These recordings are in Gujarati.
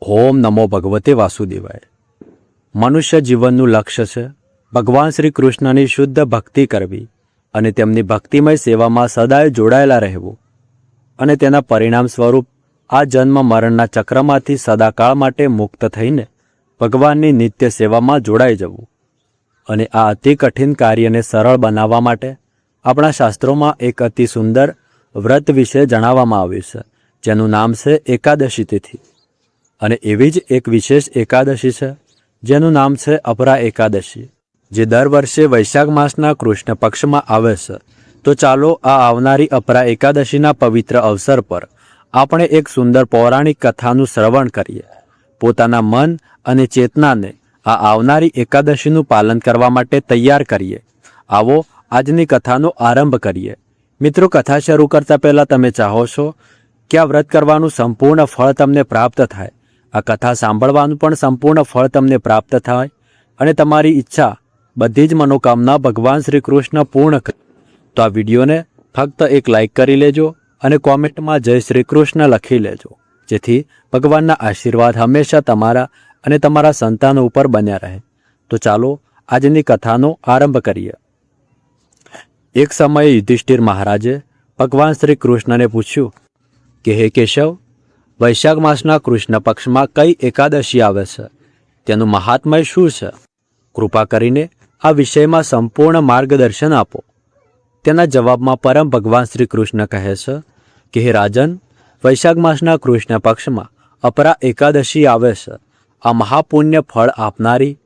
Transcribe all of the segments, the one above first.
ઓમ નમો ભગવતે વાસુદેવાય। મનુષ્ય જીવનનું લક્ષ્ય છે ભગવાન શ્રી કૃષ્ણની શુદ્ધ ભક્તિ કરવી અને તેમની ભક્તિમય સેવામાં સદાય જોડાયેલા રહેવું અને તેના પરિણામ સ્વરૂપ આ જન્મ મરણના ચક્રમાંથી સદાકાળ માટે મુક્ત થઈને ભગવાનની નિત્ય સેવામાં જોડાઈ જવું। અને આ અતિ કઠિન કાર્યને સરળ બનાવવા માટે આપણા શાસ્ત્રોમાં એક અતિ સુંદર વ્રત વિશે જણાવવામાં આવ્યું છે, જેનું નામ છે એકાદશી તિથિ। અને એવી જ એક વિશેષ એકાદશી છે જેનું નામ છે અપરા એકાદશી, જે દર વર્ષે વૈશાખ માસના કૃષ્ણ પક્ષમાં આવે છે। તો ચાલો આ આવનારી અપરા એકાદશીના પવિત્ર અવસર પર આપણે એક સુંદર પૌરાણિક કથાનું શ્રવણ કરીએ। પોતાના મન અને ચેતનાને આ આવનારી એકાદશીનું પાલન કરવા માટે તૈયાર કરીએ। આવો આજની કથાનો આરંભ કરીએ। મિત્રો, કથા શરૂ કરતા પહેલાં તમે ચાહો છો કે આ વ્રત કરવાનું સંપૂર્ણ ફળ તમને પ્રાપ્ત થાય, આ કથા સાંભળવાનું પણ સંપૂર્ણ ફળ તમને પ્રાપ્ત થાય અને તમારી ઈચ્છા બધી જ મનોકામના ભગવાન શ્રી કૃષ્ણ પૂર્ણ કરે, તો આ વિડીયોને ફક્ત એક લાઇક કરી લેજો અને કોમેન્ટમાં જય શ્રી કૃષ્ણ લખી લેજો, જેથી ભગવાનના આશીર્વાદ હંમેશા તમારા અને તમારા સંતાનો ઉપર બન્યા રહે। તો ચાલો આજની કથાનો આરંભ કરીએ। એક સમયે યુધિષ્ઠિર મહારાજે ભગવાન શ્રી કૃષ્ણને પૂછ્યું કે હે કેશવ, વૈશાખ માસના કૃષ્ણ પક્ષમાં કઈ એકાદશી આવે છે, તેનું મહાત્મય શું છે? કૃપા કરીને આ વિષયમાં સંપૂર્ણ માર્ગદર્શન આપો। તેના જવાબમાં પરમ ભગવાન શ્રી કૃષ્ણ કહે છે કે હે રાજન, વૈશાખ માસના કૃષ્ણ પક્ષમાં અપરા એકાદશી આવે છે। આ મહાપુણ્ય ફળ આપનારી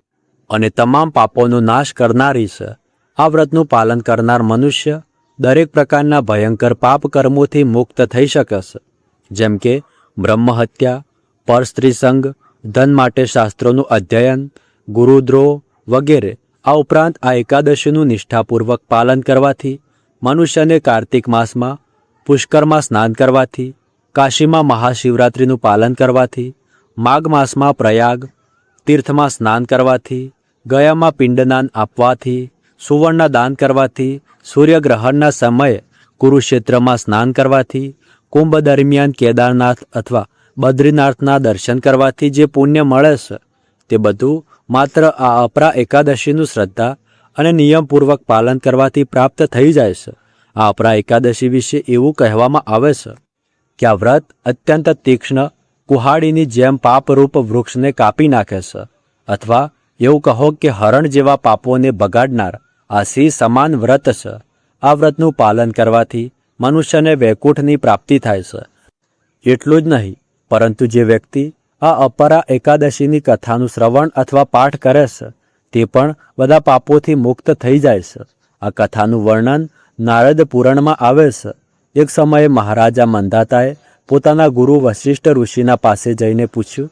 અને તમામ પાપોનો નાશ કરનારી છે। આ વ્રતનું પાલન કરનાર મનુષ્ય દરેક પ્રકારના ભયંકર પાપ કર્મોથી મુક્ત થઈ શકે છે, જેમ કે બ્રહ્મહત્યા, પરસ્ત્રી સંગ, ધન માટે શાસ્ત્રોનું અધ્યયન, ગુરુદ્રોહ વગેરે। આ ઉપરાંત આ એકાદશીનું નિષ્ઠાપૂર્વક પાલન કરવાથી મનુષ્યને કાર્તિક માસમાં પુષ્કરમાં સ્નાન કરવાથી, કાશીમાં મહાશિવરાત્રિનું પાલન કરવાથી, માઘ માસમાં પ્રયાગ તીર્થમાં સ્નાન કરવાથી, ગયામાં પિંડદાન આપવાથી, સુવર્ણ દાન કરવાથી, સૂર્યગ્રહણના સમયે કુરુક્ષેત્રમાં સ્નાન કરવાથી, કુંભ દરમિયાન કેદારનાથ અથવા બદ્રીનાથના દર્શન કરવાથી જે પુણ્ય મળે છે, તે બધું માત્ર આ અપરા એકાદશીનું શ્રદ્ધા અને નિયમપૂર્વક પાલન કરવાથી પ્રાપ્ત થઈ જાય છે। આ અપરા એકાદશી વિશે એવું કહેવામાં આવે છે કે આ વ્રત અત્યંત તીક્ષ્ણ કુહાડીની જેમ પાપરૂપ વૃક્ષને કાપી નાખે છે, અથવા એવું કહો કે હરણ જેવા પાપોને બગાડનાર આ સિંહ સમાન વ્રત છે। આ વ્રતનું પાલન કરવાથી મનુષ્યને વૈકુંઠની પ્રાપ્તિ થાય છે। એટલું જ નહીં, પરંતુ જે વ્યક્તિ આ અપરા એકાદશીની કથાનું શ્રવણ અથવા પાઠ કરે છે, તે પણ બધા પાપોથી મુક્ત થઈ જાય છે। આ કથાનું વર્ણન નારદ પુરાણમાં આવે છે। એક સમયે મહારાજા મંધાતાએ પોતાના ગુરુ વશિષ્ઠ ઋષિના પાસે જઈને પૂછ્યું।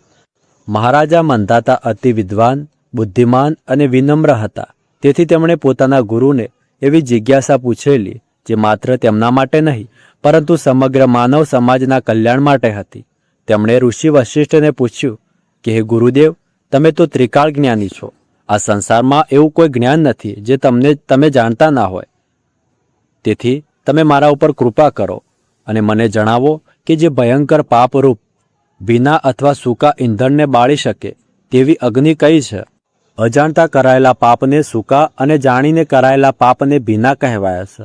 મહારાજા મંધાતા અતિ વિદ્વાન, બુદ્ધિમાન અને વિનમ્ર હતા, તેથી તેમણે પોતાના ગુરુને એવી જિજ્ઞાસા પૂછેલી જે માત્ર તેમના માટે નહીં, પરંતુ સમગ્ર માનવ સમાજના કલ્યાણ માટે હતી। તેમણે ઋષિ વશિષ્ઠને પૂછ્યું કે હે ગુરુદેવ, તમે તો ત્રિકાળ જ્ઞાની છો, આ સંસારમાં એવું કોઈ જ્ઞાન નથી જે તમે જાણતા ના હોય, તેથી તમે મારા ઉપર કૃપા કરો અને મને જણાવો કે જે ભયંકર પાપરૂપ ભીના અથવા સૂકા ઈંધણને બાળી શકે તેવી અગ્નિ કઈ છે? અજાણતા કરાયેલા પાપને સૂકા અને જાણીને કરાયેલા પાપને ભીના કહેવાય છે।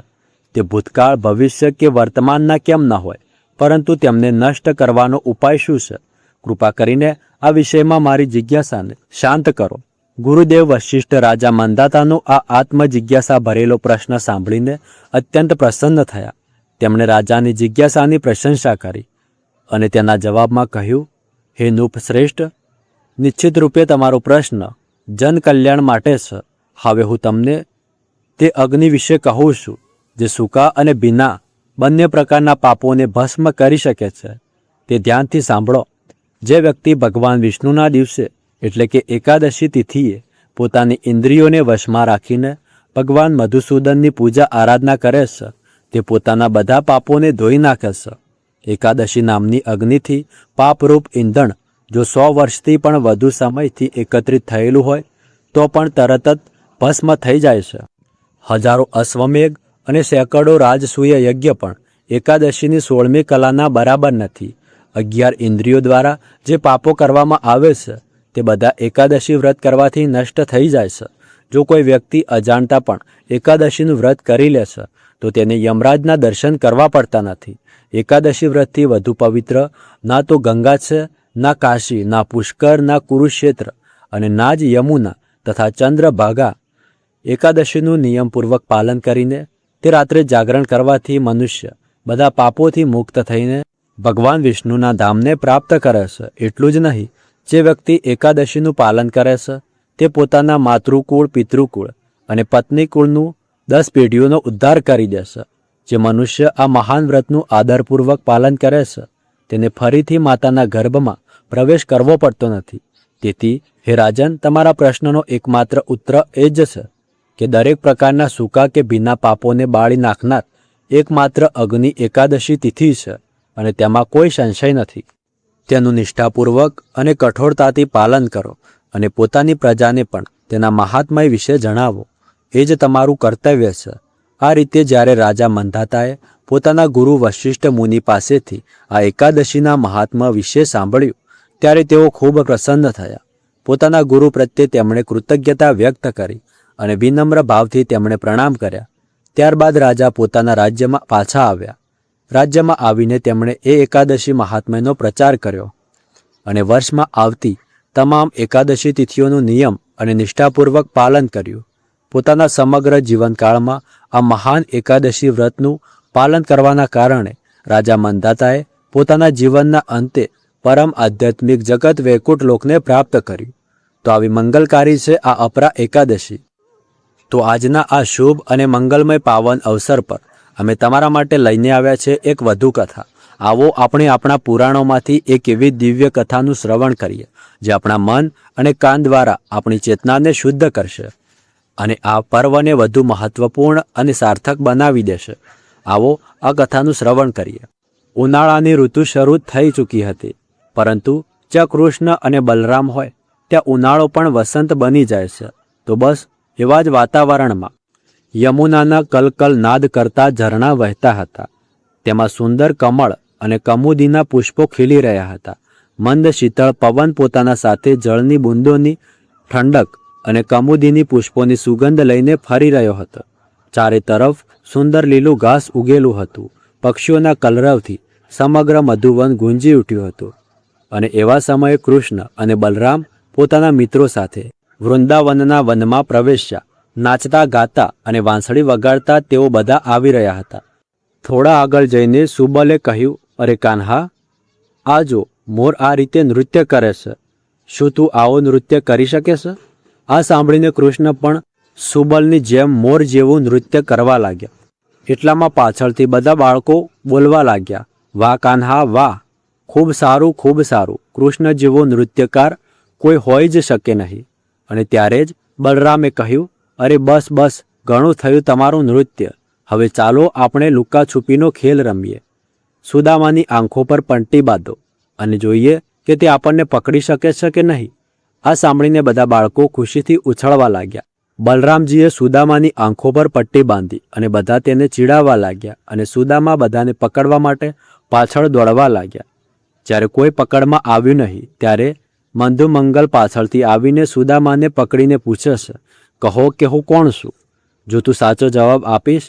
તે ભૂતકાળ, ભવિષ્ય કે વર્તમાનના કેમ ન હોય, પરંતુ તેમને નષ્ટ કરવાનો ઉપાય શું છે? કૃપા કરીને આ વિષયમાં મારી જિજ્ઞાસાને શાંત કરો। ગુરુદેવ વશિષ્ઠ રાજા મંદાતાનો આ આત્મજિજ્ઞાસા ભરેલો પ્રશ્ન સાંભળીને અત્યંત પ્રસન્ન થયા। તેમણે રાજાની જિજ્ઞાસાની પ્રશંસા કરી અને તેના જવાબમાં કહ્યું, હે નૃપ શ્રેષ્ઠ, નિશ્ચિત રૂપે તમારો પ્રશ્ન જન કલ્યાણ માટે છે। હવે હું તમને તે અગ્નિ વિશે કહું છું જે સૂકા અને ભીના બંને પ્રકારના પાપોને ભસ્મ કરી શકે છે। તે ધ્યાનથી સાંભળો। જે વ્યક્તિ ભગવાન વિષ્ણુના દિવસે એટલે કે એકાદશી તિથિએ પોતાની ઇન્દ્રિયોને વશમાં રાખીને ભગવાન મધુસૂદનની પૂજા આરાધના કરે છે, તે પોતાના બધા પાપોને ધોઈ નાખે છે। એકાદશી નામની અગ્નિથી પાપરૂપ ઈંધણ જો 100 વર્ષથી પણ વધુ સમયથી એકત્રિત થયેલું હોય તો પણ તરત જ ભસ્મ થઈ જાય છે। હજારો અશ્વમેઘ અને સેંકડો રાજસૂય યજ્ઞ પણ એકાદશીની 16મી કલાના બરાબર નથી। 11 ઇન્દ્રિયો દ્વારા જે પાપો કરવામાં આવે છે તે બધા એકાદશી વ્રત કરવાથી નષ્ટ થઈ જાય છે. જો કોઈ વ્યક્તિ અજાણતા પણ એકાદશીનું વ્રત કરી લે છે તો તેને યમરાજના દર્શન કરવા પડતા નથી. એકાદશી વ્રતથી વધુ પવિત્ર ના તો ગંગા છે, ના કાશી, ના પુષ્કર, ના કુરુક્ષેત્ર અને ના જ યમુના તથા ચંદ્રભાગા. એકાદશીનું નિયમપૂર્વક પાલન કરીને તે રાત્રે જાગરણ કરવાથી મનુષ્ય બધા પાપોથી મુક્ત થઈને ભગવાન વિષ્ણુના ધામને પ્રાપ્ત કરે છે. એટલું જ નહીં, જે વ્યક્તિ એકાદશીનું પાલન કરે છે તે પોતાના માતૃકુળ, પિતૃકુળ અને પત્નીકુળનું 10 પેઢીઓનો ઉદ્ધાર કરી દેશે. જે મનુષ્ય આ મહાન વ્રતનું આદરપૂર્વક પાલન કરે છે તેને ફરીથી માતાના ગર્ભમાં પ્રવેશ કરવો પડતો નથી. તેથી હે રાજન, તમારા પ્રશ્નનો એકમાત્ર ઉત્તર એ જ છે કે દરેક પ્રકારના સૂકા કે ભીના પાપોને બાળી નાખનાર એકમાત્ર અગ્નિ એકાદશી તિથિ છે અને તેમાં કોઈ સંશય નથી. તેનું નિષ્ઠાપૂર્વક અને કઠોરતાથી પાલન કરો અને પોતાની પ્રજાને પણ તેના મહાત્મય વિશે જણાવો. એ જ તમારું કર્તવ્ય છે. આ રીતે જ્યારે રાજા મંધાતાએ પોતાના ગુરુ વશિષ્ઠ મુનિ પાસેથી આ એકાદશીના મહાત્મ્ય વિશે સાંભળ્યું ત્યારે તેઓ ખૂબ પ્રસન્ન થયા. પોતાના ગુરુ પ્રત્યે તેમણે કૃતજ્ઞતા વ્યક્ત કરી અને વિનમ્ર ભાવથી તેમણે પ્રણામ કર્યા. ત્યારબાદ રાજા પોતાના રાજ્યમાં પાછા આવ્યા. રાજ્યમાં આવીને તેમણે એ એકાદશી મહાત્મ્યનો પ્રચાર કર્યો અને વર્ષમાં આવતી તમામ એકાદશી તિથિઓનું નિયમ અને નિષ્ઠાપૂર્વક પાલન કર્યું. પોતાના સમગ્ર જીવનકાળમાં આ મહાન એકાદશી વ્રતનું પાલન કરવાના કારણે રાજા મંધાતાએ પોતાના જીવનના અંતે પરમ આધ્યાત્મિક જગત વૈકુંઠ લોકને પ્રાપ્ત કર્યું. તો આવી મંગલકારી છે આ અપરા એકાદશી. તો આજના આ શુભ અને મંગલમય પાવન અવસર પર અમે તમારા માટે લઈને આવ્યા છે એક વધુ કથા. આવો આપણે આપણા પુરાણોમાંથી એક એવી દિવ્ય કથાનું શ્રવણ કરીએ જે આપણા મન અને કાન દ્વારા આપણી ચેતનાને શુદ્ધ કરશે અને આ પર્વને વધુ મહત્વપૂર્ણ અને સાર્થક બનાવી દેશે. આવો આ કથાનું શ્રવણ કરીએ. ઉનાળાની ઋતુ શરૂ થઈ ચૂકી હતી, પરંતુ જ્યાં કૃષ્ણ અને બલરામ હોય ત્યાં ઉનાળો પણ વસંત બની જાય છે. તો બસ એવા જ વાતાવરણમાં યમુનાના કલકલ નાદ કરતા ઝરણા વહેતા હતા. તેમાં સુંદર કમળ અને કમુદીના પુષ્પો ખીલી રહ્યા હતા. મંદ શીતળ પવન પોતાના સાથે જળની બૂંદોની ઠંડક અને કમુદીની પુષ્પોની સુગંધ લઈને ફરી રહ્યો હતો. ચારે તરફ સુંદર લીલું ઘાસ ઉગેલું હતું. પક્ષીઓના કલરવથી સમગ્ર મધુવન ગુંજી ઉઠ્યું હતું. અને એવા સમયે કૃષ્ણ અને બલરામ પોતાના મિત્રો સાથે વૃંદાવનના વનમાં પ્રવેશ્યા. નાચતા ગાતા અને વાંસળી વગાડતા તેઓ બધા આવી રહ્યા હતા. થોડા આગળ જઈને સુબલે કહ્યું, અરે કાન્હા, આ જો મોર આ રીતે નૃત્ય કરે છે. શું તું આવો નૃત્ય કરી શકે છે? આ સાંભળીને કૃષ્ણ પણ સુબલની જેમ મોર જેવું નૃત્ય કરવા લાગ્યા. એટલામાં પાછળથી બધા બાળકો બોલવા લાગ્યા, વાહ કાન્હા વાહ, ખૂબ સારું, ખૂબ સારું. કૃષ્ણ જેવો નૃત્યકાર કોઈ હોઈ જ શકે નહીં. અને ત્યારે જ બલરામે કહ્યું, અરે બસ બસ, ઘણું થયું તમારું નૃત્ય. હવે ચાલો આપણે લુકા છુપીનો ખેલ રમીએ. સુદામાની આંખો પર પટ્ટી બાંધો અને જોઈએ કે તે આપણને પકડી શકે છે કે નહીં. આ સાંભળીને બધા બાળકો ખુશીથી ઉછળવા લાગ્યા. બલરામજીએ સુદામાની આંખો પર પટ્ટી બાંધી અને બધા તેને ચીડાવવા લાગ્યા અને સુદામા બધાને પકડવા માટે પાછળ દોડવા લાગ્યા. જ્યારે કોઈ પકડમાં આવ્યું નહીં ત્યારે મંધુમંગલ પાછળથી આવીને સુદામાને પકડીને પૂછે છે, કહો કે હું કોણ છું? જો તું સાચો જવાબ આપીશ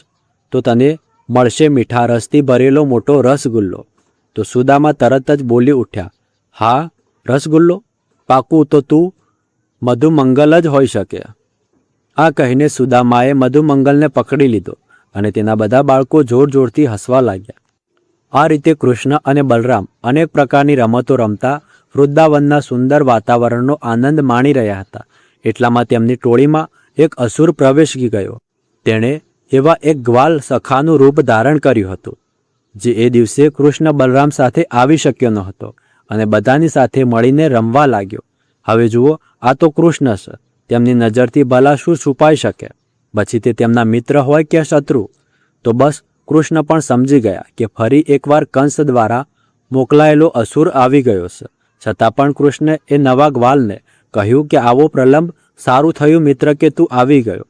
તો તને મળશે મીઠા રસથી ભરેલો મોટો રસગુલ્લો. તો સુદામા તરત જ બોલી ઉઠ્યા, હા, રસગુલ્લો? પાકું, તો તું મધુમંગલ જ હોઈ શકે. આ કહીને સુદામાએ મધુમંગલને પકડી લીધો અને તેના બધા બાળકો જોર જોરથી હસવા લાગ્યા. આ રીતે કૃષ્ણ અને બલરામ અનેક પ્રકારની રમતો રમતા વૃંદાવનના સુંદર વાતાવરણનો આનંદ માણી રહ્યા હતા. એટલામાં તેમની ટોળીમાં એક અસુર પ્રવેશી ગયો. તેણે એવા એક ગ્વાલ સખાનું રૂપ ધારણ કર્યું હતું જે એ દિવસે કૃષ્ણ બલરામ સાથે આવી શક્યો ન હતો અને બધાની સાથે મળીને રમવા લાગ્યો. હવે જુઓ, આ તો કૃષ્ણ છે. તેમની નજરથી ભલા શું છુપાઈ શકે? પછી તે તેમના મિત્ર હોય કે શત્રુ. તો બસ કૃષ્ણ પણ સમજી ગયા કે ફરી એકવાર કંસ દ્વારા મોકલાયેલો અસુર આવી ગયો છે. છતાં પણ કૃષ્ણે એ નવા ગ્વાલને કહ્યું કે આવો પ્રલંબ, સારું થયું મિત્ર કે તું આવી ગયો.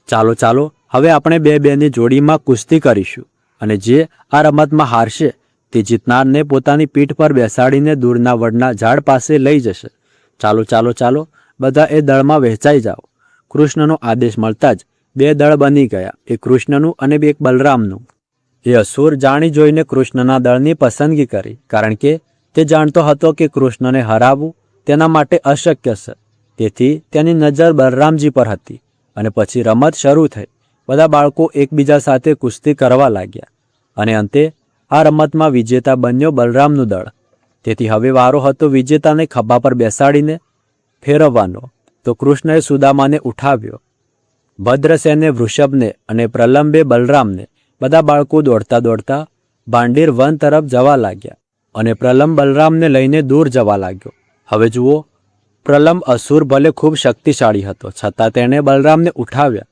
ચાલો ચાલો, હવે આપણે બે બેની જોડીમાં કુસ્તી કરીશું અને જે આ રમતમાં હારશે તે જીતનારને પોતાની પીઠ પર બેસાડીને દૂરના વડના ઝાડ પાસે લઈ જશે. ચાલો ચાલો ચાલો, બધા એ દળમાં વહેંચાઈ જાઓ. કૃષ્ણનો આદેશ મળતા જ 2 દળ બની ગયા, એક કૃષ્ણનું અને એક બલરામનું. એ અસુર જાણી જોઈને કૃષ્ણના દળની પસંદગી કરી, કારણ કે તે જાણતો હતો કે કૃષ્ણને હરાવવું તેના માટે અશક્ય છે. તેથી તેની નજર બલરામજી પર હતી. અને પછી રમત શરૂ થઈ. બધા બાળકો એકબીજા સાથે કુસ્તી કરવા લાગ્યા અને અંતે આ રમતમાં વિજેતા બન્યો બલરામનું દળ. તેથી હવે વારો હતો વિજેતાને ખભા પર બેસાડીને ફેરવવાનો. તો કૃષ્ણએ સુદામાને ઉઠાવ્યો, ભદ્રસેને વૃષભને અને પ્રલંબે બલરામને. બધા બાળકો દોડતા દોડતા ભાંડીર વન તરફ જવા લાગ્યા અને પ્રલંબ બલરામને લઈને દૂર જવા લાગ્યો. હવે જુઓ, પ્રલંબ અસુર ભલે ખૂબ શક્તિશાળી હતો, છતાં તેણે બલરામને ઉઠાવ્યા,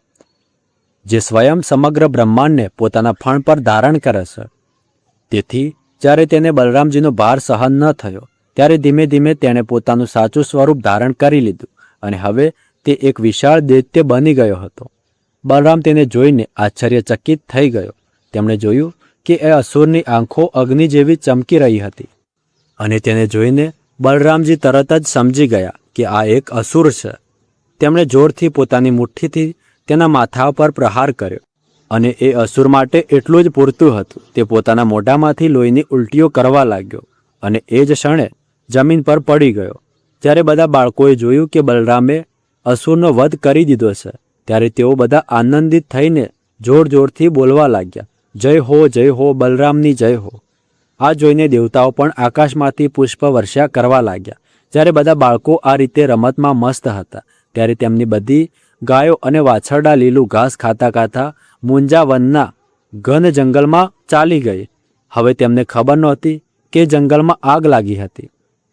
જે સ્વયં સમગ્ર બ્રહ્માંડને પોતાના ફણ પર ધારણ કરે છે. તેથી જ્યારે તેને બલરામજીનો ભાર સહન ન થયો, ત્યારે ધીમે ધીમે તેણે પોતાનું સાચું સ્વરૂપ ધારણ કરી લીધું અને હવે તે એક વિશાળ દૈત્ય બની ગયો હતો. બલરામ તેને જોઈને આશ્ચર્યચકિત થઈ ગયો. તેમણે જોયું કે એ અસુરની આંખો અગ્નિ જેવી ચમકી રહી હતી અને તેને જોઈને બલરામજી તરત જ સમજી ગયા કે આ એક અસુર છે. તેમણે જોરથી પોતાની મુઠ્ઠીથી તેના માથા પર પ્રહાર કર્યો અને એ અસુર માટે એટલું જ પૂરતું હતું. તે પોતાના મોઢામાંથી લોહીની ઉલટીઓ કરવા લાગ્યો અને એ જ ક્ષણે જમીન પર પડી ગયો. જ્યારે બધા બાળકોએ જોયું કે બલરામે અસુરનો વધ કરી દીધો છે, ત્યારે તેઓ બધા આનંદિત થઈને જોર જોરથી બોલવા લાગ્યા, જય હો બલરામની જય હો. આ જોઈને દેવતાઓ પણ આકાશમાંથી પુષ્પ વર્ષા કરવા લાગ્યા. જ્યારે બધા બાળકો આ રીતે રમતમાં મસ્ત હતા, ત્યારે તેમની બધી ગાયો અને વાછરડા લીલું ઘાસ ખાતા ખાતા મુંજા વનના ઘન જંગલમાં ચાલી ગઈ. હવે તેમને ખબર નહોતી કે જંગલમાં આગ લાગી હતી.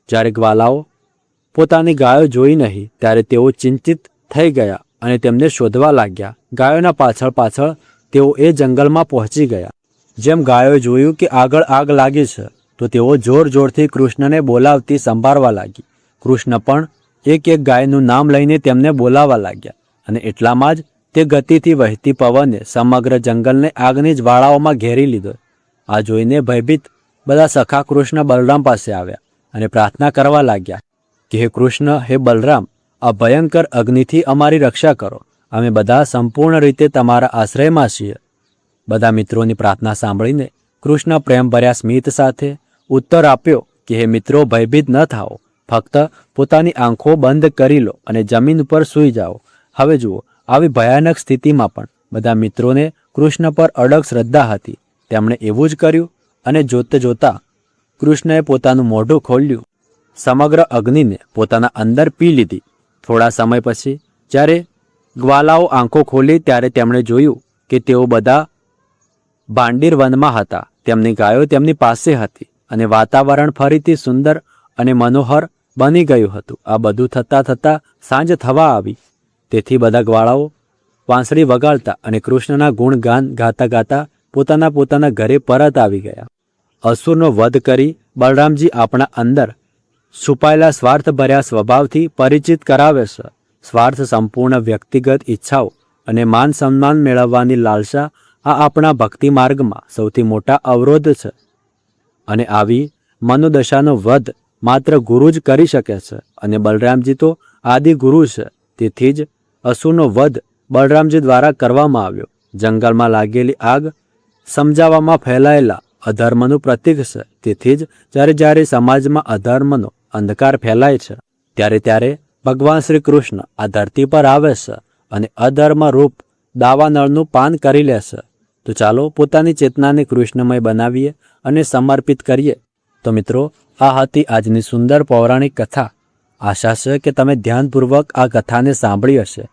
જ્યારે ગ્વાલાઓ પોતાની ગાયો જોઈ નહીં, ત્યારે તેઓ ચિંતિત થઈ ગયા અને તેમને શોધવા લાગ્યા. ગાયોના પાછળ પાછળ તેઓ એ જંગલમાં પહોંચી ગયા. જેમ ગાયોએ જોયું કે આગળ આગ લાગી છે, તો તેઓ જોર જોરથી કૃષ્ણને બોલાવતી સંભાળવા લાગી. કૃષ્ણ પણ એક એક ગાયનું નામ લઈને તેમને બોલાવવા લાગ્યા અને એટલામાં જ તે ગતિથી વહેતી પવને સમગ્ર જંગલને આગની જ્વાળાઓમાં ઘેરી લીધો. આ જોઈને ભયભીત બધા સખા કૃષ્ણ બલરામ પાસે આવ્યા અને પ્રાર્થના કરવા લાગ્યા કે હે કૃષ્ણ, હે બલરામ, આ ભયંકર અગ્નિથી અમારી રક્ષા કરો. અમે બધા સંપૂર્ણ રીતે તમારા આશ્રયમાં છીએ. બધા મિત્રોની પ્રાર્થના સાંભળીને કૃષ્ણ પ્રેમભર્યા સ્મિત સાથે ઉત્તર આપ્યો કે હે મિત્રો, ભયભીત ન થાઓ. ફક્ત પોતાની આંખો બંધ કરી લો અને જમીન ઉપર સૂઈ જાઓ. હવે જુઓ, આવી ભયાનક સ્થિતિમાં પણ બધા મિત્રોને કૃષ્ણ પર અડગ શ્રદ્ધા હતી. તેમણે એવું જ કર્યું અને જોતે જોતા કૃષ્ણએ પોતાનું મોઢું ખોલ્યું, સમગ્ર અગ્નિને પોતાના અંદર પી લીધી. થોડા સમય પછી જ્યારે ગ્વાલાઓ આંખો ખોલી, ત્યારે તેમણે જોયું કે તેઓ બધા ભાંડીર વનમાં હતા. તેમની ગાયો તેમની પાસે હતી અને વાતાવરણ ફરીથી સુંદર અને મનોહર બની ગયું હતું. આ બધું થતાં થતાં સાંજ થવા આવી. તેથી બધા ગ્વાલાઓ વાંસળી વગાડતા અને કૃષ્ણના ગુણગાન ગાતા ગાતા પોતાના ઘરે પરત આવી ગયા. અસુરનો વધ કરી બલરામજી આપણા અંદર છુપાયેલા સ્વાર્થભર્યા સ્વભાવથી પરિચિત કરાવે છે. સ્વાર્થ સંપૂર્ણ વ્યક્તિગત ઈચ્છાઓ અને માન સન્માન મેળવવાની લાલસા આ આપણા ભક્તિ માર્ગમાં સૌથી મોટા અવરોધ છે. અને આવી મનોદશાનો વધ માત્ર ગુરુ જ કરી શકે છે અને બલરામજી તો આદિ ગુરુ છે. તેથી જ અસુરનો વધ બલરામજી દ્વારા કરવામાં આવ્યો. જંગલમાં લાગેલી આગ સમજાવવામાં ફેલાયેલા અધર્મનું પ્રતીક છે. તેથી જ જ્યારે સમાજમાં અધર્મનો અંધકાર ફેલાય છે, ત્યારે ભગવાન શ્રી કૃષ્ણ આ ધરતી પર આવે છે અને અધર્મ રૂપ દાવાનળનું પાન કરી લે છે. તો ચાલો પોતાની ચેતનાને કૃષ્ણમય બનાવીએ અને સમર્પિત કરીએ. તો મિત્રો, આ હતી આજની સુંદર પૌરાણિક કથા. આશા છે કે તમે ધ્યાનપૂર્વક આ કથાને સાંભળી હશે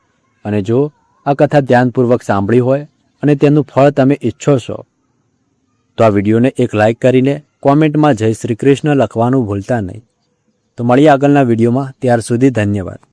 અને જો આ કથા ધ્યાનપૂર્વક સાંભળી હોય અને તેનું ફળ તમે ઈચ્છો છો, તો આ વિડીયોને એક લાઇક કરીને કોમેન્ટમાં જય શ્રી કૃષ્ણ લખવાનું ભૂલતા નહીં. તો મળીએ આગળના વિડીયોમાં. ત્યાર સુધી ધન્યવાદ.